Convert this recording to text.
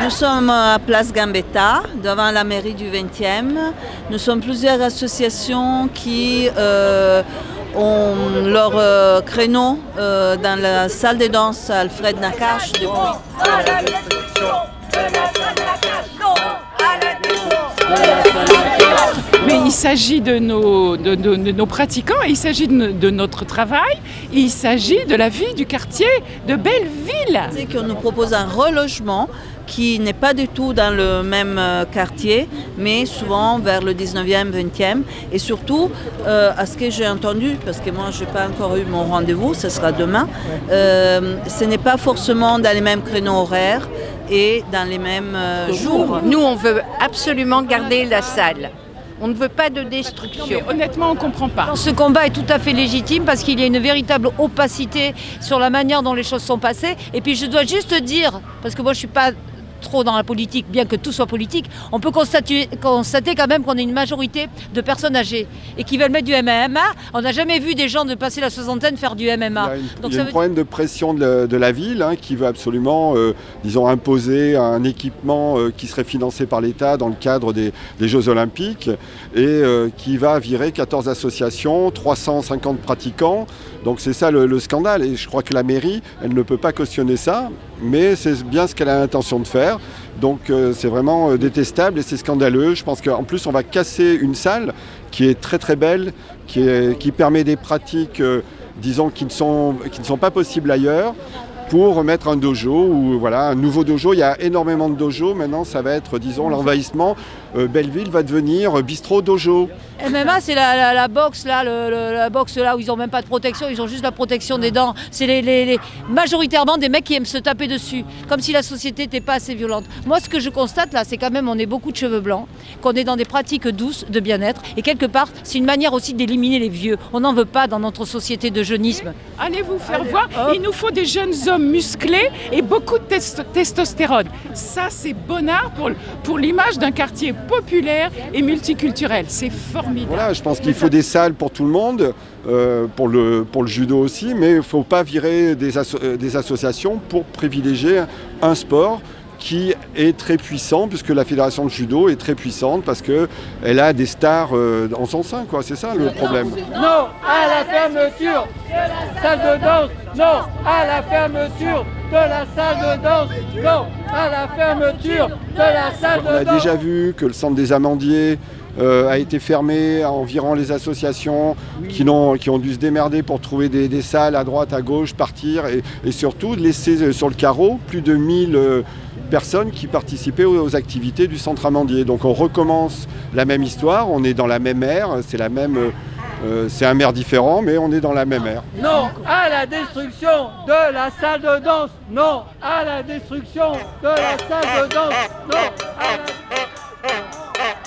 Nous sommes à Place Gambetta, devant la mairie du 20e. Nous sommes plusieurs associations qui ont leur créneau dans la salle de danse Alfred Nakache. Mais il s'agit de nos pratiquants, il s'agit de notre travail, il s'agit de la vie du quartier de Belleville. C'est qu'on nous propose un relogement qui n'est pas du tout dans le même quartier, mais souvent vers le 19e, 20e. Et surtout, à ce que j'ai entendu, parce que moi je n'ai pas encore eu mon rendez-vous, ce sera demain, ce n'est pas forcément dans les mêmes créneaux horaires et dans les mêmes jours. Nous, on veut absolument garder la salle. On ne veut pas de destruction. Non, mais honnêtement, on ne comprend pas. Ce combat est tout à fait légitime parce qu'il y a une véritable opacité sur la manière dont les choses sont passées. Et puis je dois juste dire, parce que moi je ne suis pas trop dans la politique, bien que tout soit politique, on peut constater quand même qu'on a une majorité de personnes âgées et qui veulent mettre du MMA. On n'a jamais vu des gens de passer la soixantaine faire du MMA. Il y a un problème de pression de la ville qui veut absolument, imposer un équipement qui serait financé par l'État dans le cadre des Jeux Olympiques et qui va virer 14 associations, 350 pratiquants. Donc c'est ça le scandale et je crois que la mairie, elle ne peut pas cautionner ça, mais c'est bien ce qu'elle a l'intention de faire. Donc c'est vraiment détestable et c'est scandaleux. Je pense qu'en plus on va casser une salle qui est très très belle, qui permet des pratiques qui ne sont pas possibles ailleurs, pour remettre un dojo ou un nouveau dojo. Il y a énormément de dojos. Maintenant, ça va être, l'envahissement. Belleville va devenir bistrot dojo. MMA, c'est la boxe là, la boxe là où ils n'ont même pas de protection, ils ont juste la protection des dents. C'est majoritairement des mecs qui aiment se taper dessus, comme si la société n'était pas assez violente. Moi, ce que je constate là, c'est quand même on est beaucoup de cheveux blancs, qu'on est dans des pratiques douces de bien-être, et quelque part, c'est une manière aussi d'éliminer les vieux. On n'en veut pas dans notre société de jeunisme. Allez vous faire voir, il nous faut des jeunes hommes musclés et beaucoup de testostérone. Ça, c'est bonnard pour l'image d'un quartier populaire et multiculturel. C'est formidable. Voilà, je pense qu'il faut des salles pour tout le monde, pour le judo aussi, mais il ne faut pas virer des associations pour privilégier un sport qui est très puissant, puisque la fédération de judo est très puissante, parce qu'elle a des stars en son sein, quoi. C'est ça le problème. Non à la fermeture de la salle de danse. Non à la fermeture de la salle de danse. Non à la fermeture de la salle de danse. On a déjà vu que le centre des Amandiers a été fermé en virant les associations qui ont dû se démerder pour trouver des salles à droite, à gauche, partir et surtout de laisser sur le carreau plus de 1000 personnes qui participaient aux activités du centre Amandier. Donc on recommence la même histoire, on est dans la même ère, c'est un maire différent, mais on est dans la même ère. Non à la destruction de la salle de danse. Non à la destruction de la salle de danse. Non à la...